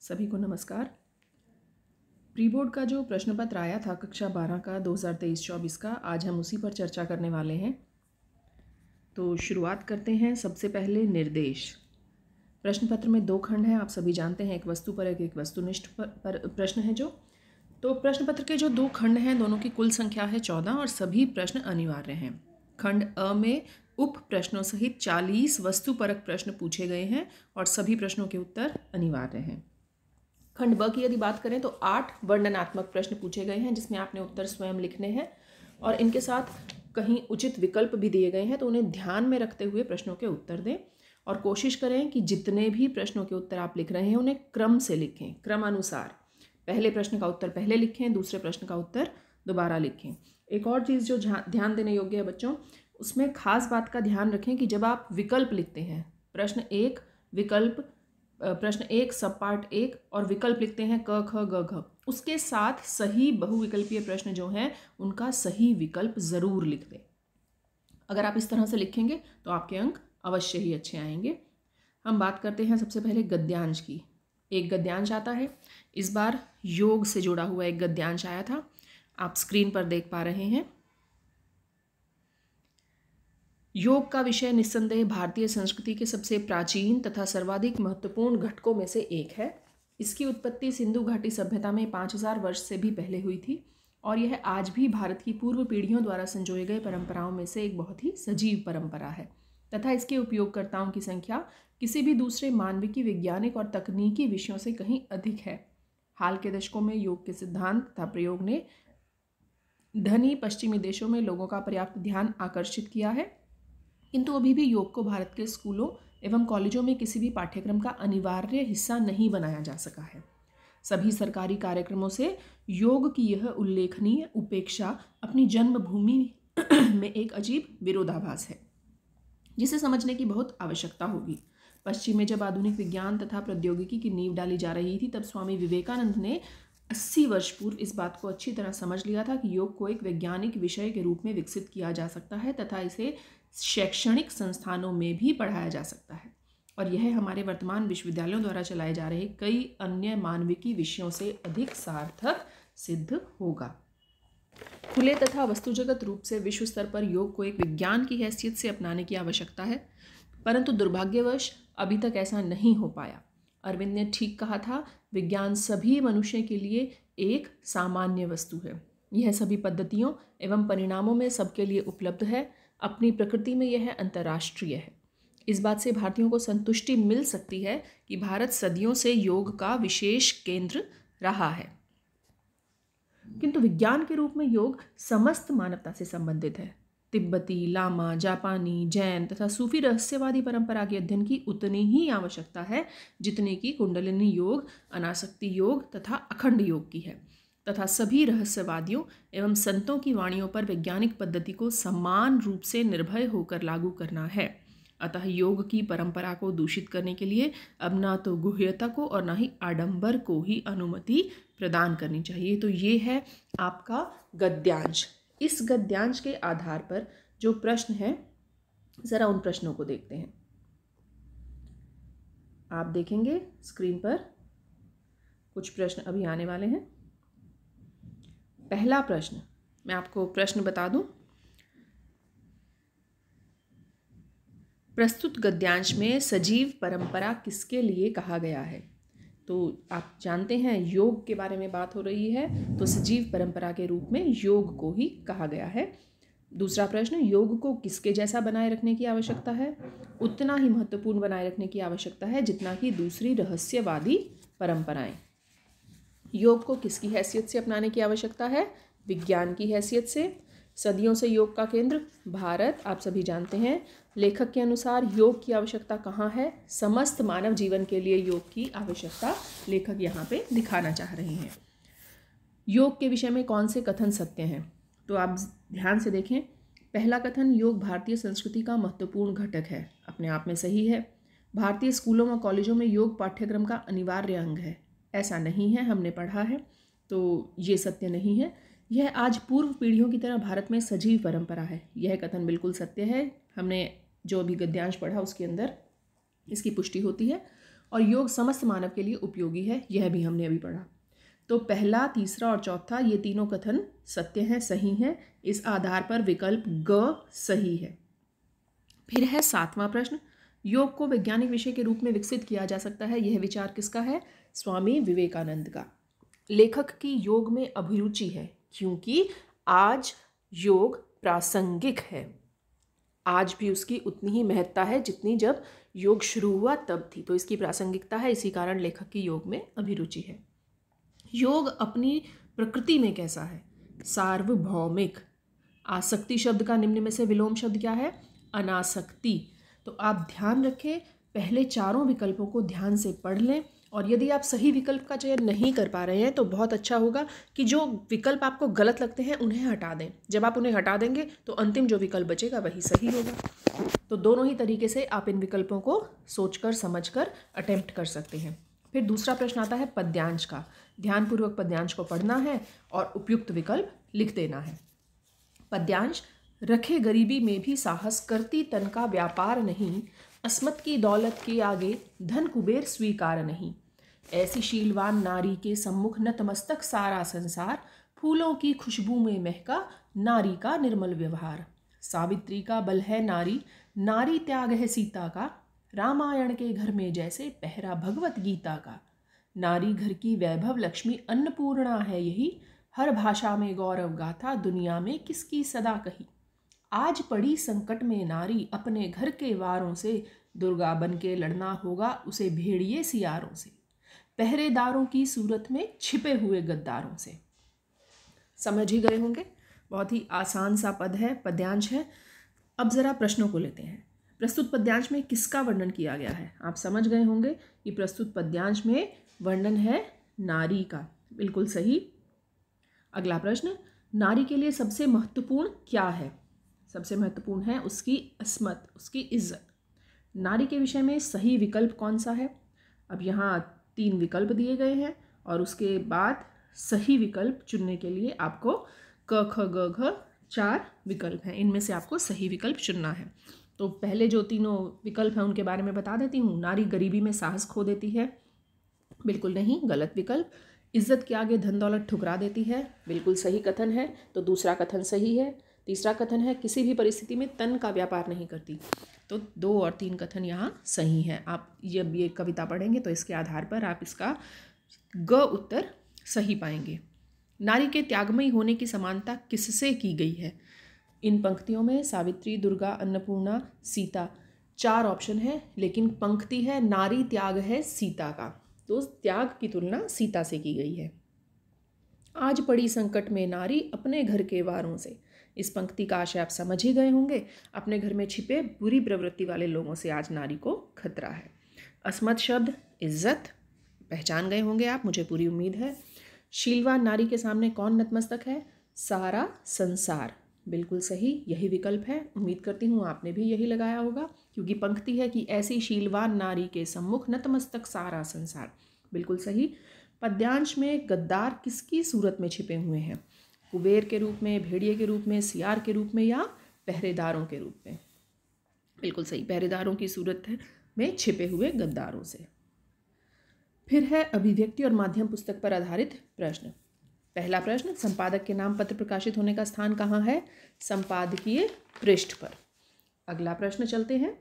सभी को नमस्कार। प्री बोर्ड का जो प्रश्न पत्र आया था कक्षा 12 का 2023-24 का, आज हम उसी पर चर्चा करने वाले हैं। तो शुरुआत करते हैं। सबसे पहले निर्देश। प्रश्न पत्र में 2 खंड हैं, आप सभी जानते हैं, एक वस्तु पर एक वस्तुनिष्ठ पर प्रश्न है जो। तो प्रश्न पत्र के जो 2 खंड हैं दोनों की कुल संख्या है 14 और सभी प्रश्न अनिवार्य हैं। खंड अ में उप प्रश्नों सहित 40 वस्तुपरक प्रश्न पूछे गए हैं और सभी प्रश्नों के उत्तर अनिवार्य हैं। खंड ब की यदि बात करें तो 8 वर्णनात्मक प्रश्न पूछे गए हैं जिसमें आपने उत्तर स्वयं लिखने हैं और इनके साथ कहीं उचित विकल्प भी दिए गए हैं, तो उन्हें ध्यान में रखते हुए प्रश्नों के उत्तर दें और कोशिश करें कि जितने भी प्रश्नों के उत्तर आप लिख रहे हैं उन्हें क्रम से लिखें, क्रमानुसार। पहले प्रश्न का उत्तर पहले लिखें, दूसरे प्रश्न का उत्तर दोबारा लिखें। एक और चीज़ जो ध्यान देने योग्य है बच्चों, उसमें खास बात का ध्यान रखें कि जब आप विकल्प लिखते हैं, प्रश्न 1 सब पार्ट 1 और विकल्प लिखते हैं क ख ग घ, उसके साथ सही बहुविकल्पीय प्रश्न जो हैं उनका सही विकल्प ज़रूर लिख दें। अगर आप इस तरह से लिखेंगे तो आपके अंक अवश्य ही अच्छे आएंगे। हम बात करते हैं सबसे पहले गद्यांश की। एक गद्यांश आता है, इस बार योग से जुड़ा हुआ एक गद्यांश आया था, आप स्क्रीन पर देख पा रहे हैं। योग का विषय निस्संदेह भारतीय संस्कृति के सबसे प्राचीन तथा सर्वाधिक महत्वपूर्ण घटकों में से एक है। इसकी उत्पत्ति सिंधु घाटी सभ्यता में 5000 वर्ष से भी पहले हुई थी और यह आज भी भारत की पूर्व पीढ़ियों द्वारा संजोए गए परंपराओं में से एक बहुत ही सजीव परंपरा है तथा इसके उपयोगकर्ताओं की संख्या किसी भी दूसरे मानविकी, वैज्ञानिक और तकनीकी विषयों से कहीं अधिक है। हाल के दशकों में योग के सिद्धांत तथा प्रयोग ने धनी पश्चिमी देशों में लोगों का पर्याप्त ध्यान आकर्षित किया है, किंतु अभी भी योग को भारत के स्कूलों एवं कॉलेजों में किसी भी पाठ्यक्रम का अनिवार्य हिस्सा नहीं बनाया जा सका है। सभी सरकारी कार्यक्रमों से योग की यह उल्लेखनीय उपेक्षा अपनी जन्मभूमि में एक अजीब विरोधाभास है जिसे समझने की बहुत आवश्यकता होगी। पश्चिम में जब आधुनिक विज्ञान तथा प्रौद्योगिकी की नींव डाली जा रही थी, तब स्वामी विवेकानंद ने 80 वर्ष पूर्व इस बात को अच्छी तरह समझ लिया था कि योग को एक वैज्ञानिक विषय के रूप में विकसित किया जा सकता है तथा इसे शैक्षणिक संस्थानों में भी पढ़ाया जा सकता है और यह हमारे वर्तमान विश्वविद्यालयों द्वारा चलाए जा रहे कई अन्य मानविकी विषयों से अधिक सार्थक सिद्ध होगा। खुले तथा वस्तुजगत रूप से विश्व स्तर पर योग को एक विज्ञान की हैसियत से अपनाने की आवश्यकता है, परंतु दुर्भाग्यवश अभी तक ऐसा नहीं हो पाया। अरविंद ने ठीक कहा था, विज्ञान सभी मनुष्य के लिए एक सामान्य वस्तु है। यह सभी पद्धतियों एवं परिणामों में सबके लिए उपलब्ध है। अपनी प्रकृति में यह अंतर्राष्ट्रीय है। इस बात से भारतीयों को संतुष्टि मिल सकती है कि भारत सदियों से योग का विशेष केंद्र रहा है, किंतु विज्ञान के रूप में योग समस्त मानवता से संबंधित है। तिब्बती, लामा, जापानी, जैन तथा सूफी रहस्यवादी परंपरा के अध्ययन की उतनी ही आवश्यकता है जितनी कि कुंडलिनी योग, अनासक्ति योग तथा अखंड योग की है तथा सभी रहस्यवादियों एवं संतों की वाणियों पर वैज्ञानिक पद्धति को समान रूप से निर्भय होकर लागू करना है। अतः योग की परंपरा को दूषित करने के लिए अब ना तो गुह्यता को और ना ही आडंबर को ही अनुमति प्रदान करनी चाहिए। तो ये है आपका गद्यांश। इस गद्यांश के आधार पर जो प्रश्न है, ज़रा उन प्रश्नों को देखते हैं। आप देखेंगे स्क्रीन पर कुछ प्रश्न अभी आने वाले हैं। पहला प्रश्न, मैं आपको प्रश्न बता दूं। प्रस्तुत गद्यांश में सजीव परंपरा किसके लिए कहा गया है? तो आप जानते हैं योग के बारे में बात हो रही है, तो सजीव परंपरा के रूप में योग को ही कहा गया है। दूसरा प्रश्न, योग को किसके जैसा बनाए रखने की आवश्यकता है? उतना ही महत्वपूर्ण बनाए रखने की आवश्यकता है जितना कि दूसरी रहस्यवादी परंपराएं। योग को किसकी हैसियत से अपनाने की आवश्यकता है? विज्ञान की हैसियत से। सदियों से योग का केंद्र भारत, आप सभी जानते हैं। लेखक के अनुसार योग की आवश्यकता कहाँ है? समस्त मानव जीवन के लिए योग की आवश्यकता लेखक यहाँ पे दिखाना चाह रहे हैं। योग के विषय में कौन से कथन सत्य हैं? तो आप ध्यान से देखें। पहला कथन, योग भारतीय संस्कृति का महत्वपूर्ण घटक है, अपने आप में सही है। भारतीय स्कूलों व कॉलेजों में योग पाठ्यक्रम का अनिवार्य अंग है, ऐसा नहीं है, हमने पढ़ा है, तो ये सत्य नहीं है। यह आज पूर्व पीढ़ियों की तरह भारत में सजीव परंपरा है, यह कथन बिल्कुल सत्य है। हमने जो अभी गद्यांश पढ़ा उसके अंदर इसकी पुष्टि होती है। और योग समस्त मानव के लिए उपयोगी है, यह भी हमने अभी पढ़ा। तो पहला, तीसरा और चौथा ये तीनों कथन सत्य हैं, सही हैं। इस आधार पर विकल्प ग सही है। फिर है 7वां प्रश्न, योग को वैज्ञानिक विषय के रूप में विकसित किया जा सकता है, यह विचार किसका है? स्वामी विवेकानंद का। लेखक की योग में अभिरुचि है क्योंकि आज योग प्रासंगिक है। आज भी उसकी उतनी ही महत्ता है जितनी जब योग शुरू हुआ तब थी, तो इसकी प्रासंगिकता है, इसी कारण लेखक की योग में अभिरुचि है। योग अपनी प्रकृति में कैसा है? सार्वभौमिक। आसक्ति शब्द का निम्न में से विलोम शब्द क्या है? अनासक्ति। तो आप ध्यान रखें, पहले चारों विकल्पों को ध्यान से पढ़ लें, और यदि आप सही विकल्प का चयन नहीं कर पा रहे हैं तो बहुत अच्छा होगा कि जो विकल्प आपको गलत लगते हैं उन्हें हटा दें। जब आप उन्हें हटा देंगे तो अंतिम जो विकल्प बचेगा वही सही होगा। तो दोनों ही तरीके से आप इन विकल्पों को सोचकर समझकर अटेम्प्ट कर सकते हैं। फिर दूसरा प्रश्न आता है पद्यांश का। ध्यानपूर्वक पद्यांश को पढ़ना है और उपयुक्त विकल्प लिख देना है। पद्यांश, रखे गरीबी में भी साहस, करती तन का व्यापार नहीं, अस्मत की दौलत के आगे धन कुबेर स्वीकार नहीं, ऐसी शीलवान नारी के सम्मुख नतमस्तक सारा संसार, फूलों की खुशबू में महका नारी का निर्मल व्यवहार, सावित्री का बल है नारी, नारी त्याग है सीता का, रामायण के घर में जैसे पहरा भगवत गीता का, नारी घर की वैभव लक्ष्मी अन्नपूर्णा है यही, हर भाषा में गौरव गाथा दुनिया में किसकी सदा कही, आज पड़ी संकट में नारी अपने घर के वारों से, दुर्गा बन के लड़ना होगा उसे भेड़िए सियारों से, पहरेदारों की सूरत में छिपे हुए गद्दारों से। समझ ही गए होंगे, बहुत ही आसान सा पद है, पद्यांश है। अब जरा प्रश्नों को लेते हैं। प्रस्तुत पद्यांश में किसका वर्णन किया गया है? आप समझ गए होंगे कि प्रस्तुत पद्यांश में वर्णन है नारी का, बिल्कुल सही। अगला प्रश्न, नारी के लिए सबसे महत्वपूर्ण क्या है? सबसे महत्वपूर्ण है उसकी अस्मत, उसकी इज्जत। नारी के विषय में सही विकल्प कौन सा है? अब यहाँ 3 विकल्प दिए गए हैं और उसके बाद सही विकल्प चुनने के लिए आपको क ख ग घ 4 विकल्प हैं, इनमें से आपको सही विकल्प चुनना है। तो पहले जो तीनों विकल्प हैं उनके बारे में बता देती हूँ। नारी गरीबी में साहस खो देती है, बिल्कुल नहीं, गलत विकल्प। इज्जत के आगे धन दौलत ठुकरा देती है, बिल्कुल सही कथन है, तो दूसरा कथन सही है। तीसरा कथन है किसी भी परिस्थिति में तन का व्यापार नहीं करती, तो 2 और 3 कथन यहाँ सही हैं। आप जब ये कविता पढ़ेंगे तो इसके आधार पर आप इसका ग उत्तर सही पाएंगे। नारी के त्यागमयी होने की समानता किससे की गई है? इन पंक्तियों में सावित्री, दुर्गा, अन्नपूर्णा, सीता 4 ऑप्शन है, लेकिन पंक्ति है नारी त्याग है सीता का, तो त्याग की तुलना सीता से की गई है। आज पड़ी संकट में नारी अपने घर के वारों से, इस पंक्ति का आशय आप समझ ही गए होंगे। अपने घर में छिपे बुरी प्रवृत्ति वाले लोगों से आज नारी को खतरा है। अस्मत शब्द इज्जत, पहचान गए होंगे आप, मुझे पूरी उम्मीद है। शीलवान नारी के सामने कौन नतमस्तक है? सारा संसार, बिल्कुल सही, यही विकल्प है। उम्मीद करती हूँ आपने भी यही लगाया होगा, क्योंकि पंक्ति है कि ऐसी शीलवान नारी के सम्मुख नतमस्तक सारा संसार, बिल्कुल सही। पद्यांश में गद्दार किसकी सूरत में छिपे हुए हैं? कुबेर के रूप में, भेड़िए के रूप में, सियार के रूप में या पहरेदारों के रूप में? बिल्कुल सही, पहरेदारों की सूरत में छिपे हुए गद्दारों से। फिर है अभिव्यक्ति और माध्यम पुस्तक पर आधारित प्रश्न। पहला प्रश्न, संपादक के नाम पत्र प्रकाशित होने का स्थान कहाँ है? संपादकीय पृष्ठ पर। अगला प्रश्न चलते हैं।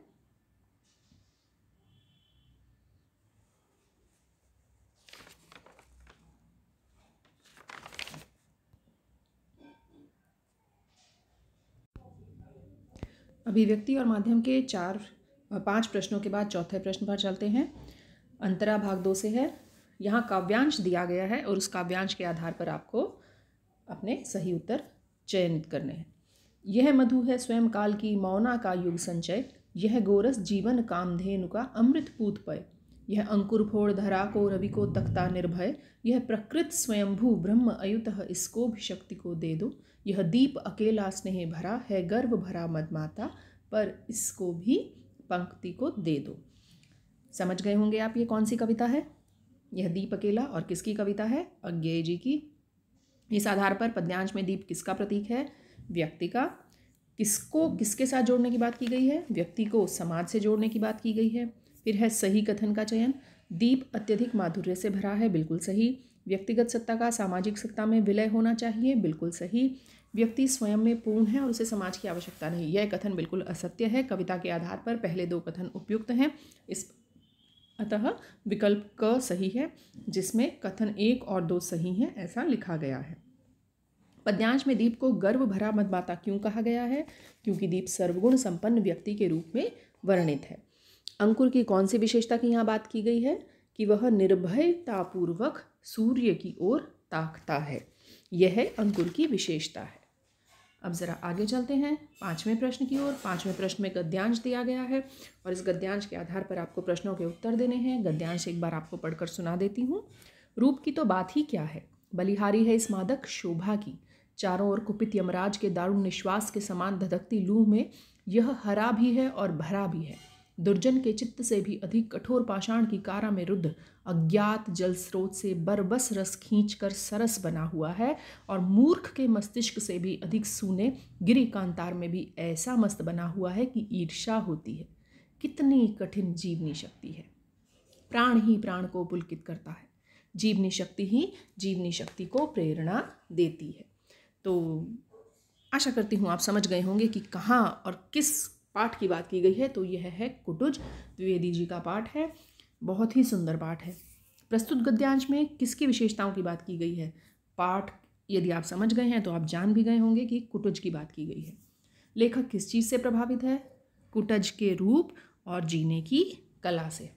अभिव्यक्ति और माध्यम के 5 प्रश्नों के बाद चौथे प्रश्न पर चलते हैं। अंतरा भाग 2 से है। यहाँ काव्यांश दिया गया है और उस काव्यांश के आधार पर आपको अपने सही उत्तर चयनित करने हैं। यह मधु है स्वयं काल की मौना का युग संचय, यह गोरस जीवन कामधेनु का अमृत पूत पय, यह अंकुर फोड़ धरा को रवि को तख्ता निर्भय, यह प्रकृत स्वयंभू ब्रह्म अयुतः इसको भी शक्ति को दे दो, यह दीप अकेला स्नेह भरा है गर्भ भरा मदमाता, पर इसको भी पंक्ति को दे दो। समझ गए होंगे आप ये कौन सी कविता है? यह दीप अकेला और किसकी कविता है? अज्ञेय जी की। इस आधार पर पद्यांश में दीप किसका प्रतीक है? व्यक्ति का। किसको किसके साथ जोड़ने की बात की गई है? व्यक्ति को समाज से जोड़ने की बात की गई है। फिर है सही कथन का चयन। दीप अत्यधिक माधुर्य से भरा है, बिल्कुल सही। व्यक्तिगत सत्ता का सामाजिक सत्ता में विलय होना चाहिए, बिल्कुल सही। व्यक्ति स्वयं में पूर्ण है और उसे समाज की आवश्यकता नहीं, यह कथन बिल्कुल असत्य है। कविता के आधार पर पहले दो कथन उपयुक्त हैं, अतः विकल्प क सही है, जिसमें कथन 1 और 2 सही हैं, ऐसा लिखा गया है। पद्यांश में दीप को गर्व भरा मतदाता क्यों कहा गया है? क्योंकि दीप सर्वगुण संपन्न व्यक्ति के रूप में वर्णित है। अंकुर की कौन सी विशेषता की यहाँ बात की गई है? कि वह निर्भयतापूर्वक सूर्य की ओर ताकता है, यह अंकुर की विशेषता है। अब ज़रा आगे चलते हैं 5वें प्रश्न की ओर। 5वें प्रश्न में गद्यांश दिया गया है और इस गद्यांश के आधार पर आपको प्रश्नों के उत्तर देने हैं। गद्यांश एक बार आपको पढ़कर सुना देती हूँ। रूप की तो बात ही क्या है, बलिहारी है इस मादक शोभा की, चारों ओर कुपित यमराज के दारुण निश्वास के समान धधकती लूह में यह हरा भी है और भरा भी है। दुर्जन के चित्त से भी अधिक कठोर पाषाण की कारा में रुद्ध अज्ञात जल स्रोत से बरबस रस खींचकर सरस बना हुआ है और मूर्ख के मस्तिष्क से भी अधिक सूने गिरी कांतार में भी ऐसा मस्त बना हुआ है कि ईर्ष्या होती है। कितनी कठिन जीवनी शक्ति है, प्राण ही प्राण को पुलकित करता है, जीवनी शक्ति ही जीवनी शक्ति को प्रेरणा देती है। तो आशा करती हूँ आप समझ गए होंगे कि कहाँ और किस पाठ की बात की गई है। तो यह है कुटुज, द्विवेदी जी का पाठ है, बहुत ही सुंदर पाठ है। प्रस्तुत गद्यांश में किसकी विशेषताओं की बात की गई है? पाठ यदि आप समझ गए हैं तो आप जान भी गए होंगे कि कुटुज की बात की गई है। लेखक किस चीज़ से प्रभावित है? कुटज के रूप और जीने की कला से।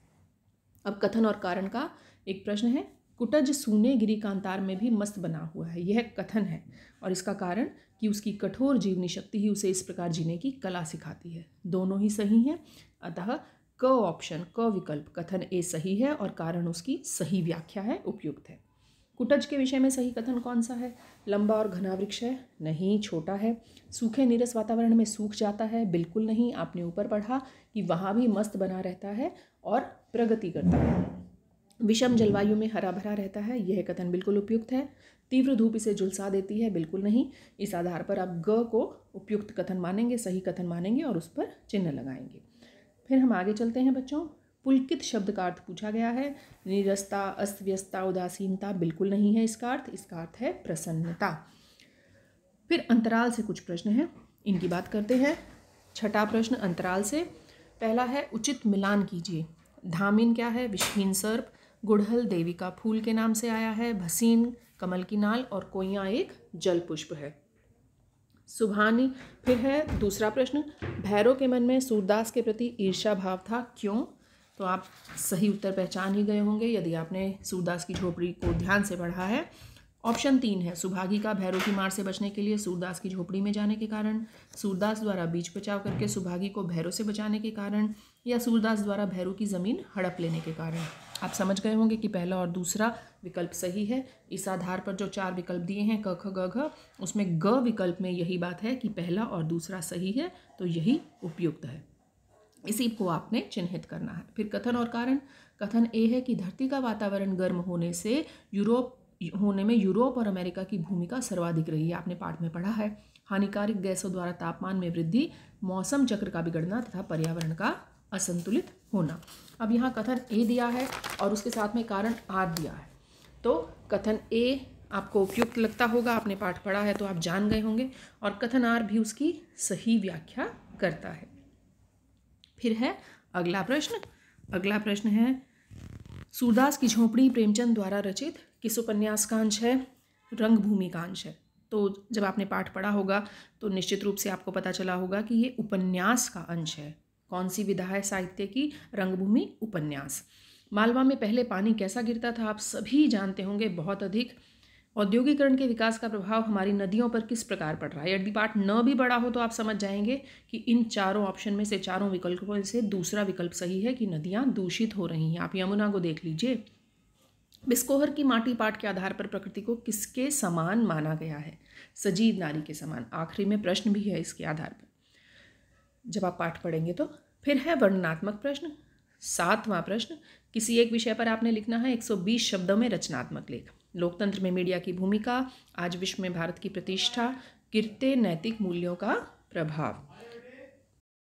अब कथन और कारण का एक प्रश्न है। कुटज सूने गिरी कांतार में भी मस्त बना हुआ है, यह कथन है, और इसका कारण कि उसकी कठोर जीवनी शक्ति ही उसे इस प्रकार जीने की कला सिखाती है। दोनों ही सही हैं, अतः क ऑप्शन, क विकल्प कथन ए सही है और कारण उसकी सही व्याख्या है, उपयुक्त है। कुटज के विषय में सही कथन कौन सा है? लंबा और घना वृक्ष है, नहीं, छोटा है। सूखे नीरस वातावरण में सूख जाता है, बिल्कुल नहीं। आपने ऊपर पढ़ा कि वहाँ भी मस्त बना रहता है और प्रगति करता है। विषम जलवायु में हरा भरा रहता है, यह कथन बिल्कुल उपयुक्त है। तीव्र धूप इसे झुलसा देती है, बिल्कुल नहीं। इस आधार पर आप ग को उपयुक्त कथन मानेंगे, सही कथन मानेंगे और उस पर चिन्ह लगाएंगे। फिर हम आगे चलते हैं बच्चों। पुलकित शब्द का अर्थ पूछा गया है। नीरसता, अस्त व्यस्तता, उदासीनता बिल्कुल नहीं है इसका अर्थ है प्रसन्नता। फिर अंतराल से कुछ प्रश्न हैं, इनकी बात करते हैं। छठा प्रश्न अंतराल से, पहला है उचित मिलान कीजिए। धामिन क्या है? विषहीन सर्प। गुड़हल देवी का फूल के नाम से आया है। भसीन कमल की नाल और कोइया एक जल पुष्प है। सुभानी फिर है दूसरा प्रश्न, भैरव के मन में सूरदास के प्रति ईर्ष्या भाव था, क्यों? तो आप सही उत्तर पहचान ही गए होंगे यदि आपने सूरदास की झोपड़ी को ध्यान से पढ़ा है। ऑप्शन 3 है, सुभागी का भैरव की मार से बचने के लिए सूरदास की झोपड़ी में जाने के कारण, सूरदास द्वारा बीच बचाव करके सुभागी को भैरव से बचाने के कारण, या सूरदास द्वारा भैरव की ज़मीन हड़प लेने के कारण। आप समझ गए होंगे कि पहला और दूसरा विकल्प सही है। इस आधार पर जो 4 विकल्प दिए हैं क ख ग घ, उसमें ग विकल्प में यही बात है कि पहला और दूसरा सही है, तो यही उपयुक्त है, इसी को आपने चिन्हित करना है। फिर कथन और कारण, कथन ए है कि धरती का वातावरण गर्म होने में यूरोप और अमेरिका की भूमिका सर्वाधिक रही है, आपने पाठ में पढ़ा है। हानिकारक गैसों द्वारा तापमान में वृद्धि, मौसम चक्र का बिगड़ना तथा पर्यावरण का असंतुलित होना। अब यहाँ कथन ए दिया है और उसके साथ में कारण आर दिया है, तो कथन ए आपको उपयुक्त लगता होगा, आपने पाठ पढ़ा है तो आप जान गए होंगे, और कथन आर भी उसकी सही व्याख्या करता है। फिर है अगला प्रश्न। अगला प्रश्न है, सूरदास की झोपड़ी प्रेमचंद द्वारा रचित किस उपन्यास का अंश है? रंगभूमि का अंश है। तो जब आपने पाठ पढ़ा होगा तो निश्चित रूप से आपको पता चला होगा कि ये उपन्यास का अंश है। कौन सी विधा है साहित्य की? रंगभूमि उपन्यास। मालवा में पहले पानी कैसा गिरता था आप सभी जानते होंगे, बहुत अधिक। औद्योगिकरण के विकास का प्रभाव हमारी नदियों पर किस प्रकार पड़ रहा है? यदि पाठ न भी बड़ा हो तो आप समझ जाएंगे कि इन चारों ऑप्शन में से, चारों विकल्पों से दूसरा विकल्प सही है कि नदियाँ दूषित हो रही हैं। आप यमुना को देख लीजिए। बिस्कोहर की माटी पाठ के आधार पर प्रकृति को किसके समान माना गया है? सजीव नारी के समान। आखिरी में प्रश्न भी है इसके आधार पर, जब आप पाठ पढ़ेंगे तो। फिर है वर्णनात्मक प्रश्न। 7वां प्रश्न, किसी एक विषय पर आपने लिखना है 120 शब्दों में रचनात्मक लेख। लोकतंत्र में मीडिया की भूमिका, आज विश्व में भारत की प्रतिष्ठा, गिरते नैतिक मूल्यों का प्रभाव।